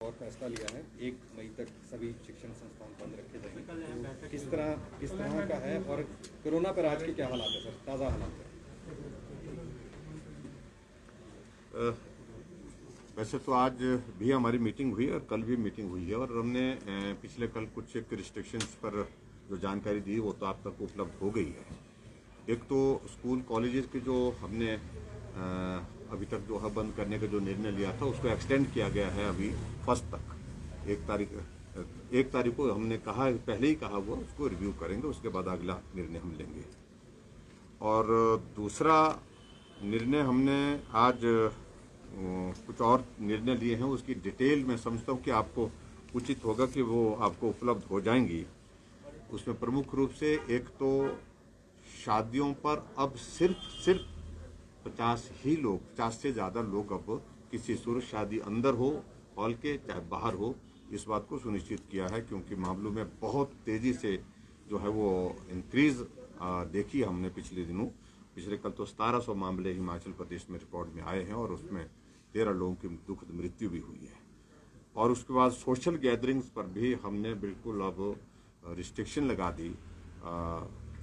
और फैसला लिया है 1 मई तक सभी शिक्षण संस्थान बंद रखे जाएंगे। तो किस तरह का है और कोरोना पर आज के क्या हालात है सर, ताज़ा हालात है? वैसे तो आज भी हमारी मीटिंग हुई और कल भी मीटिंग हुई है और हमने पिछले कल कुछ एक रिस्ट्रिक्शंस पर जो जानकारी दी वो तो आप तक उपलब्ध हो गई है। एक तो स्कूल कॉलेजेस के जो हमने अभी तक जो है बंद करने का जो निर्णय लिया था उसको एक्सटेंड किया गया है अभी 1 तक। 1 तारीख को हमने कहा, पहले ही कहा हुआ, उसको रिव्यू करेंगे, उसके बाद अगला निर्णय हम लेंगे। और दूसरा निर्णय हमने आज कुछ और निर्णय लिए हैं, उसकी डिटेल मैं समझता हूँ कि आपको उचित होगा कि वो आपको उपलब्ध हो जाएंगी। उसमें प्रमुख रूप से एक तो शादियों पर अब सिर्फ 50 ही लोग, 50 से ज़्यादा लोग अब किसी सूरत शादी अंदर हो हॉल के चाहे बाहर हो, इस बात को सुनिश्चित किया है क्योंकि मामलों में बहुत तेज़ी से जो है वो इंक्रीज देखी हमने पिछले दिनों। पिछले कल तो 1700 मामले हिमाचल प्रदेश में रिकॉर्ड में आए हैं और उसमें 13 लोगों की दुखद मृत्यु भी हुई है। और उसके बाद सोशल गैदरिंग्स पर भी हमने बिल्कुल अब रिस्ट्रिक्शन लगा दी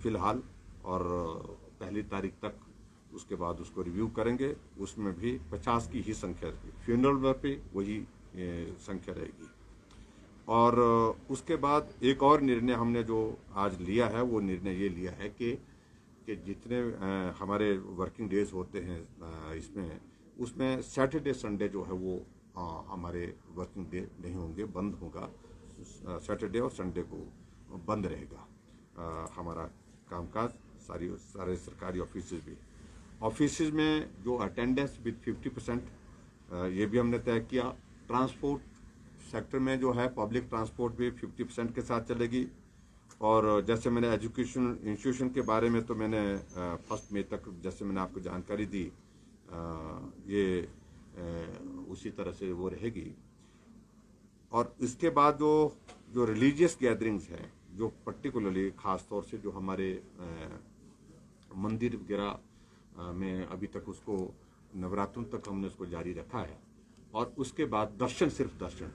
फिलहाल, और 1 तारीख तक उसके बाद उसको रिव्यू करेंगे। उसमें भी 50 की ही संख्या रहेगी, फ्यूनरल पे वही संख्या रहेगी। और उसके बाद एक और निर्णय हमने जो आज लिया है वो निर्णय ये लिया है कि जितने हमारे वर्किंग डेज होते हैं इसमें, उसमें सैटरडे संडे जो है वो हमारे वर्किंग डे नहीं होंगे, बंद होगा। सैटरडे और संडे को बंद रहेगा हमारा कामकाज। सारे सरकारी ऑफिस में जो अटेंडेंस विद 50% ये भी हमने तय किया। ट्रांसपोर्ट सेक्टर में जो है पब्लिक ट्रांसपोर्ट भी 50% के साथ चलेगी। और जैसे मैंने एजुकेशन इंस्टीट्यूशन के बारे में तो मैंने 1 मई तक जैसे मैंने आपको जानकारी दी, ये उसी तरह से वो रहेगी। और इसके बाद जो रिलीजियस गैदरिंग्स हैं, जो पर्टिकुलरली खास तौर से जो हमारे मंदिर वगैरह में अभी तक उसको नवरात्रों तक हमने उसको जारी रखा है। और उसके बाद सिर्फ दर्शन।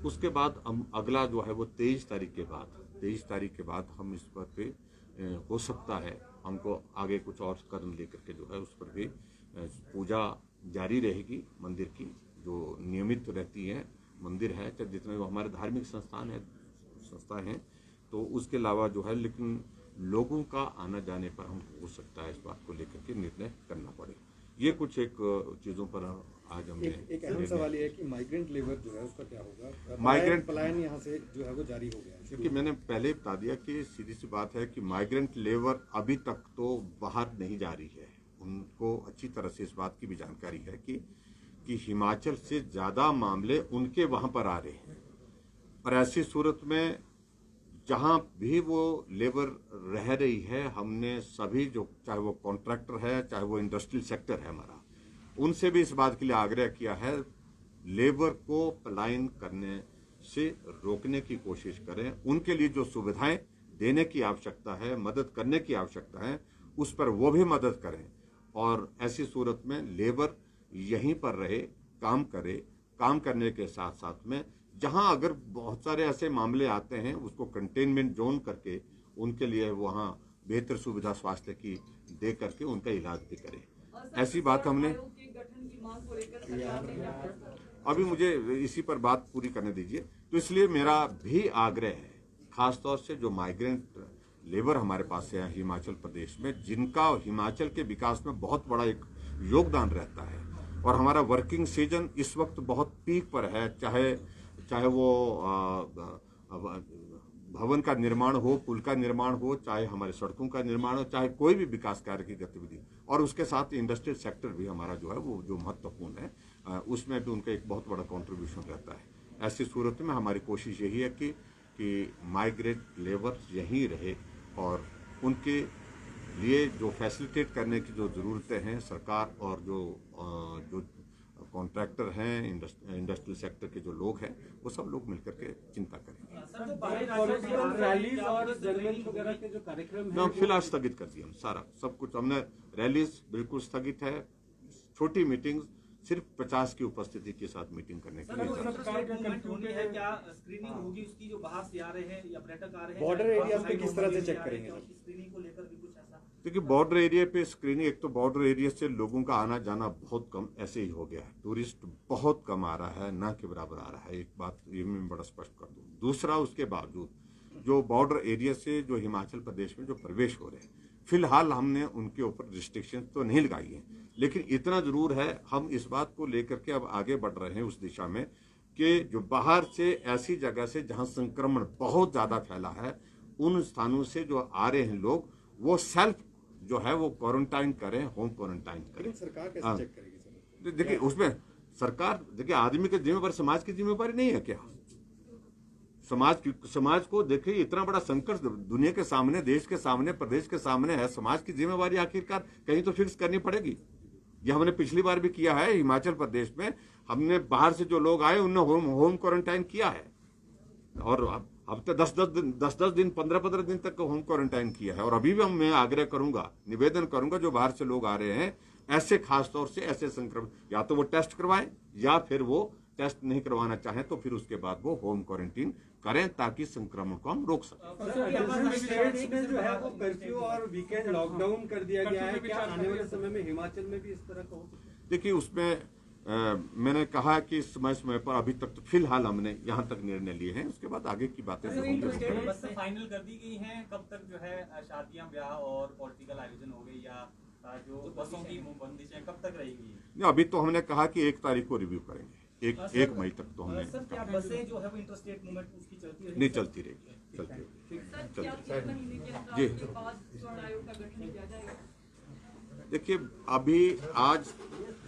उसके बाद हम अगला जो है वो 23 तारीख के बाद हम इस पर पे हो सकता है हमको आगे कुछ और कदम लेकर के जो है उस पर भी पूजा जारी रहेगी। मंदिर की जो नियमित रहती है, मंदिर है चाहे जितने हमारे धार्मिक संस्था हैं, तो उसके अलावा जो है, लेकिन लोगों का आना जाने पर हम हो सकता है इस बात को लेकर के निर्णय करना पड़े। ये कुछ एक चीज़ों पर आज हमने एक अहम सवाल ये है कि माइग्रेंट लेबर जो है उसका क्या होगा? पलायन यहाँ से जो है वो जारी हो गया है। क्योंकि मैंने पहले बता दिया कि सीधी सी बात है कि माइग्रेंट लेबर अभी तक तो बाहर नहीं जा रही है। उनको अच्छी तरह से इस बात की भी जानकारी है कि हिमाचल से ज़्यादा मामले उनके वहाँ पर आ रहे हैं। और ऐसी सूरत में जहाँ भी वो लेबर रह रही है, हमने सभी जो चाहे वो कॉन्ट्रैक्टर है चाहे वो इंडस्ट्रियल सेक्टर है हमारा, उनसे भी इस बात के लिए आग्रह किया है लेबर को पलायन करने से रोकने की कोशिश करें। उनके लिए जो सुविधाएं देने की आवश्यकता है, मदद करने की आवश्यकता है, उस पर वो भी मदद करें। और ऐसी सूरत में लेबर यहीं पर रहे, काम करे, काम करने के साथ साथ में जहां अगर बहुत सारे ऐसे मामले आते हैं उसको कंटेनमेंट जोन करके उनके लिए वहां बेहतर सुविधा स्वास्थ्य की दे करके उनका इलाज भी करें। ऐसी बात हमने अभी मुझे इसी पर बात पूरी करने दीजिए। तो इसलिए मेरा भी आग्रह है, खासतौर से जो माइग्रेंट लेबर हमारे पास है हिमाचल प्रदेश में, जिनका हिमाचल के विकास में बहुत बड़ा एक योगदान रहता है। और हमारा वर्किंग सीजन इस वक्त बहुत पीक पर है, चाहे वो भवन का निर्माण हो, पुल का निर्माण हो, चाहे हमारे सड़कों का निर्माण हो, चाहे कोई भी विकास कार्य की गतिविधि। और उसके साथ इंडस्ट्रियल सेक्टर भी हमारा जो है वो जो महत्वपूर्ण है, उसमें भी उनका एक बहुत बड़ा कंट्रीब्यूशन रहता है। ऐसी सूरत में हमारी कोशिश यही है कि माइग्रेट लेबर यहीं रहे और उनके लिए जो फैसिलिटेट करने की जो ज़रूरतें हैं सरकार और जो कॉन्ट्रैक्टर हैं, इंडस्ट्रियल सेक्टर के जो लोग हैं, वो सब लोग मिलकर के चिंता करेंगे। रैलीज और जनमंच वगैरह के जो कार्यक्रम हैं फिलहाल स्थगित कर दिया हम सब कुछ। हमने रैलीज बिल्कुल स्थगित है, छोटी मीटिंग्स सिर्फ 50 की उपस्थिति के साथ मीटिंग करने के लिए जाना। स्क्रीनिंग होगी उसकी, जो बाहर से आ रहे हैं या पर्यटक आ रहे हैं, बॉर्डर एरियाज पे किस तरह से चेक करेंगे सर? स्क्रीनिंग को लेकर भी कुछ ऐसा? देखिए बॉर्डर एरिया पे स्क्रीनिंग, एक तो बॉर्डर एरिया से लोगों का आना जाना बहुत कम ऐसे ही हो गया है, टूरिस्ट बहुत कम आ रहा है, ना के बराबर आ रहा है, एक बात ये मैं बड़ा स्पष्ट कर दूं। दूसरा, उसके बावजूद जो बॉर्डर एरिया से जो हिमाचल प्रदेश में जो प्रवेश हो रहे हैं, फिलहाल हमने उनके ऊपर रिस्ट्रिक्शन तो नहीं लगाई है, लेकिन इतना जरूर है हम इस बात को लेकर के अब आगे बढ़ रहे हैं उस दिशा में कि जो बाहर से ऐसी जगह से जहां संक्रमण बहुत ज्यादा फैला है, उन स्थानों से जो आ रहे हैं लोग, वो सेल्फ जो है वो क्वारंटाइन करें, होम क्वारंटाइन करें। लेकिन सरकार कैसे चेक करेगी सर? देखिए उसमें सरकार, देखिए आदमी की जिम्मेवारी समाज की जिम्मेवारी नहीं है क्या? समाज को देखिए इतना बड़ा संकट दुनिया के सामने, देश के सामने, प्रदेश के सामने है, समाज की जिम्मेवारी आखिरकार कहीं तो फिक्स करनी पड़ेगी। ये हमने पिछली बार भी किया है हिमाचल प्रदेश में, हमने बाहर से जो लोग आए उन्हें होम क्वारंटाइन किया है, और अब तो 10 दिन 15 दिन तक होम क्वारंटाइन किया है। और अभी भी मैं आग्रह करूंगा, निवेदन करूंगा, जो बाहर से लोग आ रहे हैं ऐसे, खास तौर से ऐसे संक्रमण, या तो वो टेस्ट करवाएं या फिर वो टेस्ट नहीं करवाना चाहें तो फिर उसके बाद वो होम क्वारंटीन करें, ताकि संक्रमण को हम रोक सकें। स्टेट्स में जो है वो कर्फ्यू और वीकेंड लॉकडाउन कर दिया गया है, क्या आने वाले समय में हिमाचल में भी इस तरह का हो सकता है? देखिए उसमें मैंने कहा कि समय पर अभी तक तो फिलहाल हमने यहाँ तक निर्णय लिए हैं, उसके बाद आगे की बातें जो होंगी वो करेंगे। बसें फाइनल कर दी गई हैं, कब तक जो है शादियां, ब्याह और पॉलिटिकल आयोजन हो गए, या जो बसों की बंदिशें कब तक रहेगी? अभी तो हमने कहा कि 1 तारीख को रिव्यू करेंगे, एक मई तक तो हमने सर, क्या बसें जो है वो इंटरस्टेट मूवमेंट उसकी चलती रहेगी? नहीं चलती रहेगी, जी। देखिए अभी आज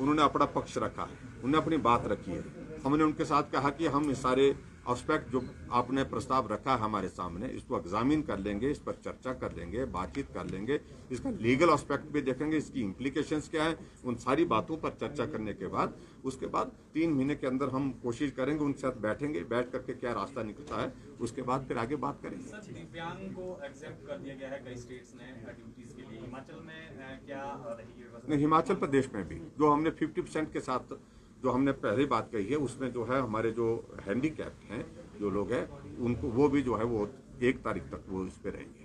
उन्होंने अपना पक्ष रखा है, उन्होंने अपनी बात रखी है, हमने उनके साथ कहा कि हम इस सारे एस्पेक्ट जो आपने प्रस्ताव रखा है हमारे सामने, इसको एग्जामिन कर लेंगे, इस पर चर्चा कर लेंगे, बातचीत कर लेंगे, इसका लीगल एस्पेक्ट भी देखेंगे, इसकी इम्प्लीकेशंस क्या है, उन सारी बातों पर चर्चा करने के बाद उसके बाद 3 महीने के अंदर हम कोशिश करेंगे, उनके साथ बैठेंगे, बैठ करके क्या रास्ता निकलता है उसके बाद फिर आगे बात करेंगे। सर, दिव्यांग को एक्सेप्ट कर दिया गया है कई स्टेट्स ने ड्यूटीज के लिए, हिमाचल में क्या रहेगी व्यवस्था? नहीं, हिमाचल प्रदेश में भी जो हमने 50% के साथ जो हमने पहले बात कही है, उसमें जो है हमारे जो हैंडीकैप्ड हैं जो लोग हैं, उनको वो भी जो है वो 1 तारीख तक वो इस पे रहेंगे।